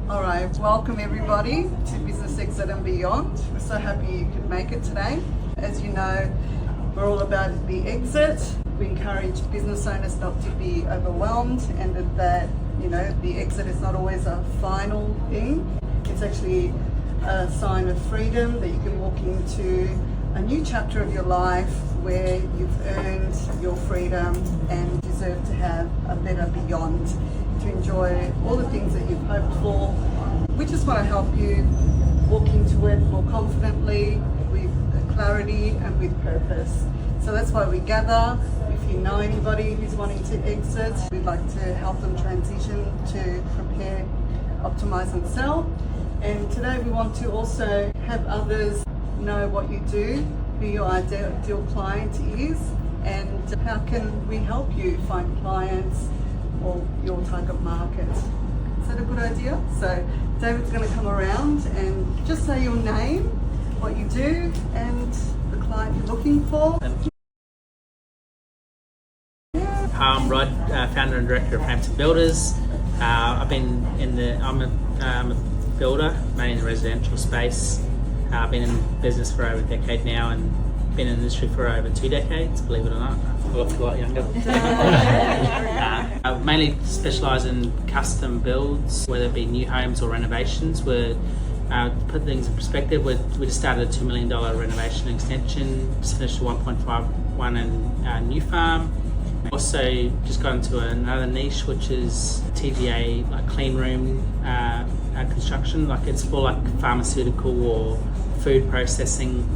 All right, welcome everybody to Business Exit and Beyond. We're so happy you could make it today. As you know, we're all about the exit. We encourage business owners not to be overwhelmed, and that the exit is not always a final thing. It's actually a sign of freedom that you can walk into a new chapter of your life where you've earned your freedom and deserve to have a better beyond, to enjoy all the things that you've hoped for. We just want to help you walk into it more confidently, with clarity and with purpose. So that's why we gather. If you know anybody who's wanting to exit, we'd like to help them transition to prepare, optimize and sell. And today we want to also have others know what you do, who your ideal client is, and how can we help you find clients or your target market. Is that a good idea? So David's going to come around and just say your name, what you do, and the client you're looking for. I'm Rod, founder and director of Frampton Builders. I'm a builder, mainly in the residential space. I've been in business for over a decade now and been in the industry for over 2 decades, believe it or not. I feel a lot younger. I mainly specialise in custom builds, whether it be new homes or renovations. To put things in perspective, we just started a $2 million renovation extension, just finished a 1.51 in New Farm. Also just got into another niche, which is TGA, like clean room construction. Like it's for like pharmaceutical or food processing.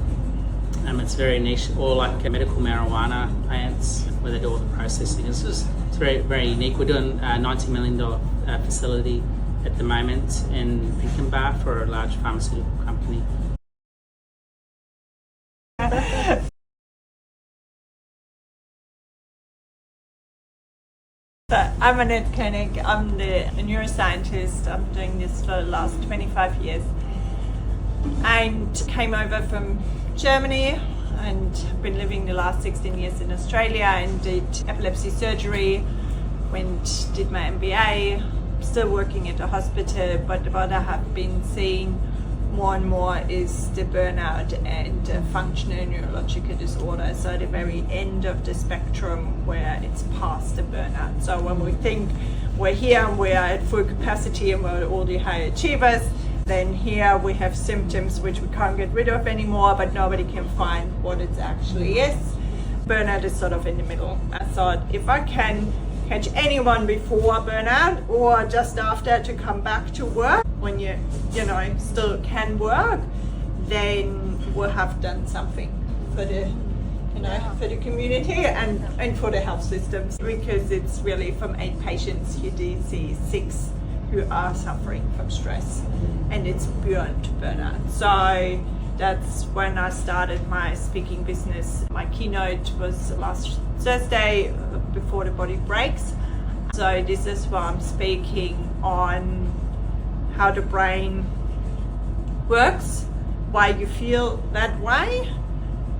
It's very niche, or like medical marijuana plants where they do all the processing. It's very, very unique. We're doing a $90 million facility at the moment in Pinkenba for a large pharmaceutical company. So I'm Annett Koenig. I'm a neuroscientist. I'm doing this for the last 25 years. And came over from Germany and been living the last 16 years in Australia and did epilepsy surgery, did my MBA, still working at a hospital, but what I have been seeing more and more is the burnout and functional neurological disorder, so the very end of the spectrum where it's past the burnout. So when we think we're here and we're at full capacity and we're all the high achievers, then here we have symptoms which we can't get rid of anymore, but nobody can find what it actually is. Burnout is sort of in the middle. I thought if I can catch anyone before burnout or just after to come back to work, when you still can work, then we'll have done something for the for the community and for the health systems, because it's really from 8 patients you do see 6 who are suffering from stress, and it's beyond burnout. So that's when I started my speaking business. My keynote was last Thursday before the body breaks. So this is where I'm speaking on how the brain works, why you feel that way,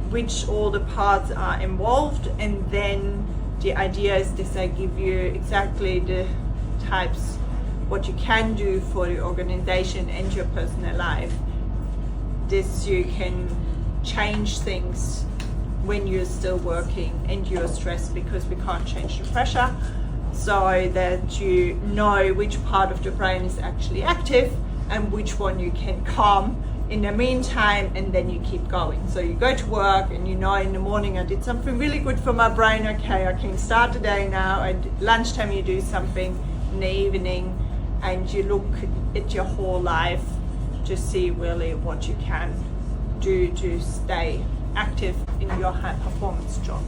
which all the parts are involved, and then the idea is this: I give you exactly the types what you can do for the organization and your personal life. This you can change things when you're still working and you're stressed, because we can't change the pressure, so that you know which part of the brain is actually active and which one you can calm in the meantime, and then you keep going. So you go to work and in the morning I did something really good for my brain, okay, I can start the day now, and lunchtime you do something in the evening, and you look at your whole life to see really what you can do to stay active in your high performance job.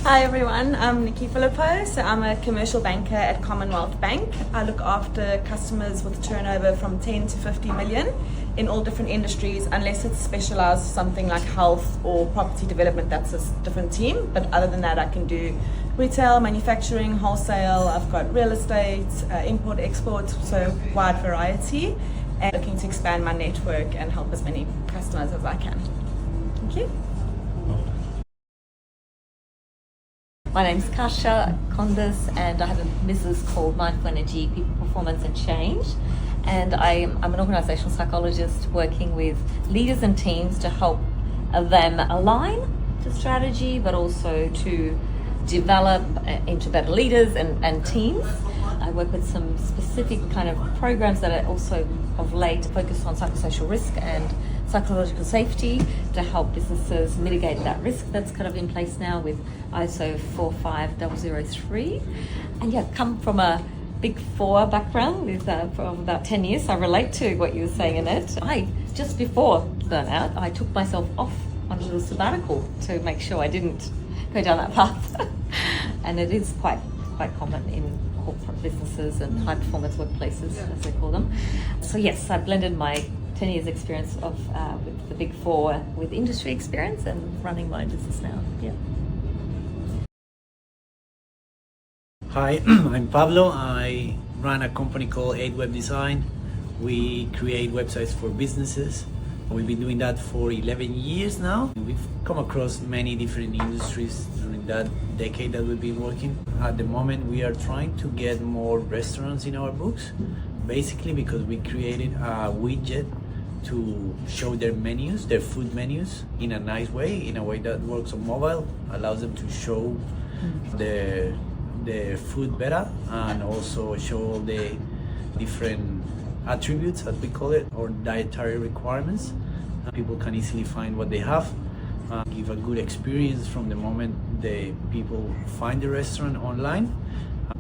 Hi everyone, I'm Nikki Phillipo. So I'm a commercial banker at Commonwealth Bank. I look after customers with turnover from 10 to 50 million in all different industries, unless it's specialised something like health or property development. That's a different team, but other than that I can do retail, manufacturing, wholesale. I've got real estate, import, export, so wide variety, and looking to expand my network and help as many customers as I can. Thank you. My name's Kasha Kondis, and I have a business called Mindful Energy, People Performance and Change. And I'm an organizational psychologist working with leaders and teams to help them align to strategy, but also to develop into better leaders and teams. I work with some specific kind of programs that are also of late focused on psychosocial risk and psychological safety to help businesses mitigate that risk that's kind of in place now with ISO 45003. And yeah, come from a Big Four background with from about 10 years. I relate to what you were saying, Annett. Just before burnout, I took myself off on a little sabbatical to make sure I didn't go down that path. And it is quite common in corporate businesses and high performance workplaces, as they call them. So yes, I blended my 10 years experience of with the Big Four with industry experience and running my own business now. Yeah. Hi, I'm Pablo. I run a company called 8 Web Design. We create websites for businesses. We've been doing that for 11 years now. We've come across many different industries during that decade that we've been working. At the moment, we are trying to get more restaurants in our books, basically because we created a widget to show their menus, their food menus, in a nice way, in a way that works on mobile, allows them to show their food better, and also show all the different attributes, as we call it, or dietary requirements. People can easily find what they have, give a good experience from the moment the people find the restaurant online.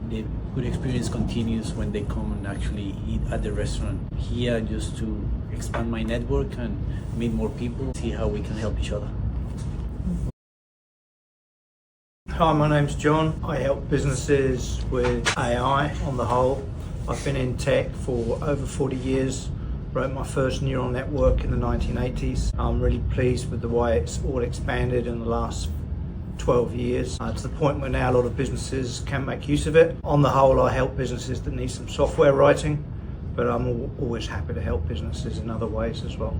The good experience continues when they come and actually eat at the restaurant. Here, just to expand my network and meet more people, see how we can help each other. Hi, my name's John. I help businesses with AI on the whole. I've been in tech for over 40 years, wrote my first neural network in the 1980s. I'm really pleased with the way it's all expanded in the last 12 years to the point where now a lot of businesses can make use of it. On the whole, I help businesses that need some software writing, but I'm always happy to help businesses in other ways as well.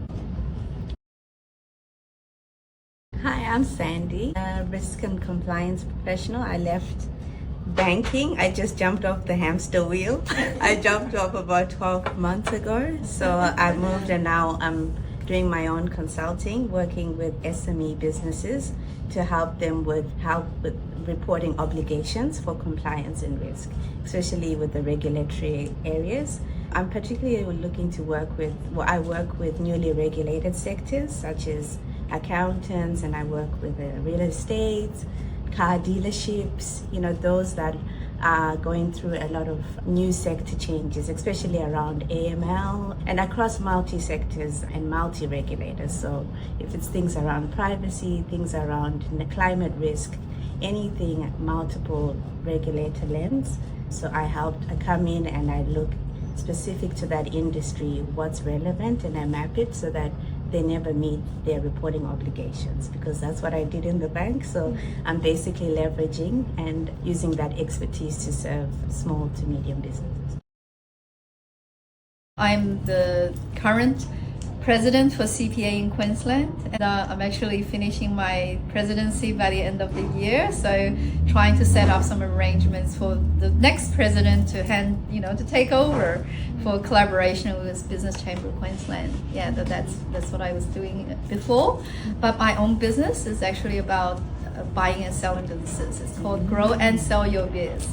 Hi, I'm Sandy, a risk and compliance professional. I left banking. I just jumped off the hamster wheel. I jumped off about 12 months ago. So I moved and now I'm doing my own consulting, working with SME businesses to help them with reporting obligations for compliance and risk, especially with the regulatory areas. I'm particularly looking to work with, I work with newly regulated sectors such as accountants, and I work with real estate, car dealerships, those that are going through a lot of new sector changes, especially around AML and across multi-sectors and multi-regulators. So if it's things around privacy, things around climate risk, anything multiple regulator lens. So I come in and I look specific to that industry, what's relevant, and I map it so that they never meet their reporting obligations, because that's what I did in the bank. So I'm basically leveraging and using that expertise to serve small to medium businesses. I'm the current president for CPA in Queensland, and I'm actually finishing my presidency by the end of the year. So trying to set up some arrangements for the next president to take over for collaboration with Business Chamber of Queensland. Yeah, that's what I was doing before. But my own business is actually about buying and selling businesses. It's called Grow and Sell Your Biz.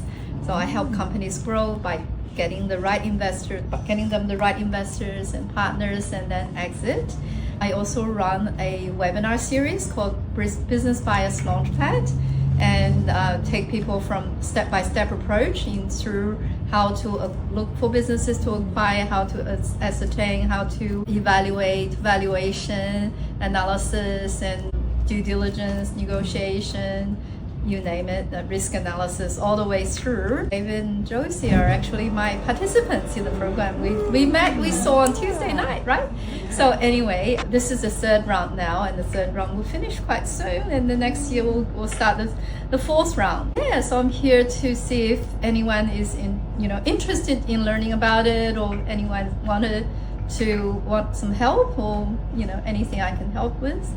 So I help companies grow by getting them the right investors and partners, and then exit. I also run a webinar series called Business Buyers Launchpad, and take people from step-by-step approach through how to look for businesses to acquire, how to ascertain, how to evaluate, valuation, analysis, and due diligence, negotiation, you name it, the risk analysis, all the way through. David and Josie are actually my participants in the program. We saw on Tuesday night, right? So anyway, this is the third round now, and the third round will finish quite soon, and the next year we'll start the fourth round. Yeah, so I'm here to see if anyone is interested in learning about it, or anyone want some help, or anything I can help with.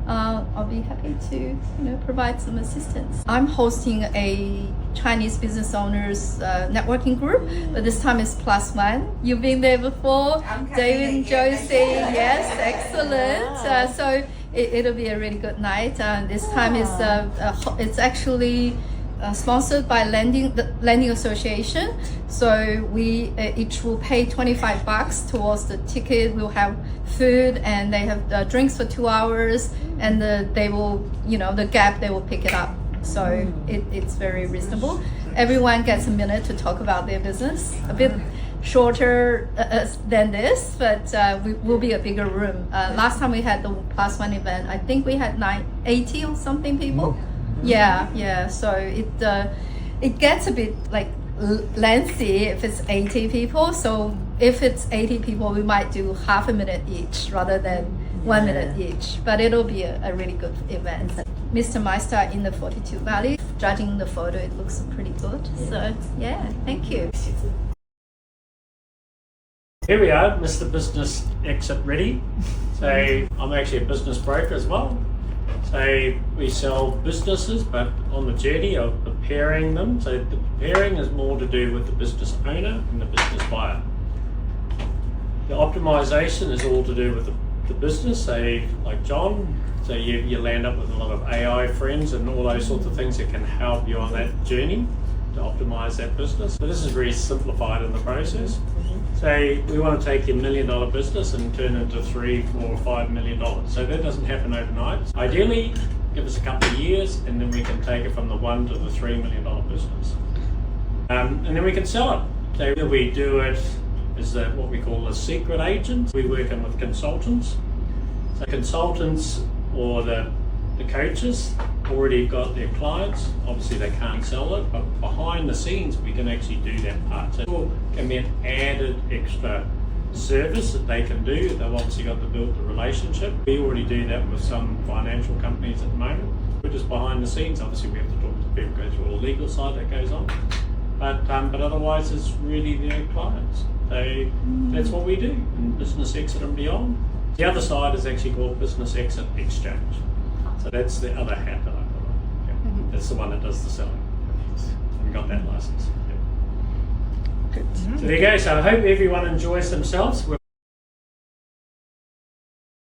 I'll be happy to provide some assistance. I'm hosting a Chinese business owners networking group, but this time it's +1. You've been there before, David and Josie. Yes, excellent. So it'll be a really good night. This time it's actually sponsored by the Lending Association. So we each will pay $25 towards the ticket. We'll have food and they have drinks for 2 hours, and they will, the gap, they will pick it up. So it's very reasonable. Everyone gets a minute to talk about their business. A bit shorter than this, but we will be a bigger room. Last time we had the +1 event, I think we had 80 or something people. Yeah. So it gets a bit like lengthy if it's 80 people. So if it's 80 people, we might do half a minute each rather than 1 minute each. But it'll be a really good event. Mr. Meister in the 42 Valley. Judging the photo, it looks pretty good. So yeah, thank you. Here we are, Mr. Business Exit Ready. So I'm actually a business broker as well. So we sell businesses, but on the journey of preparing them. So the preparing is more to do with the business owner and the business buyer. The optimization is all to do with the business. So like John, so you land up with a lot of AI friends and all those sorts of things that can help you on that journey to optimize that business. So this is very simplified in the process. So we want to take your $1 million business and turn it into $3, $4, $5 million. So that doesn't happen overnight. Ideally, give us a couple of years and then we can take it from the $1 to the $3 million business. And then we can sell it. So we do it as what we call a secret agent. We work in with consultants. So consultants or the coaches already got their clients. Obviously they can't sell it, but behind the scenes we can actually do that part. So it can be an added extra service that they can do. They've obviously got to build the relationship. We already do that with some financial companies at the moment. We're just behind the scenes. Obviously we have to talk to people, go through all the legal side that goes on. But otherwise it's really their clients. So that's what we do in Business Exit and Beyond. The other side is actually called Business Exit Exchange. So that's the other hat that I put on. Yeah. That's the one that does the selling. And got that license. Yeah. Good. So there you go. So I hope everyone enjoys themselves. We're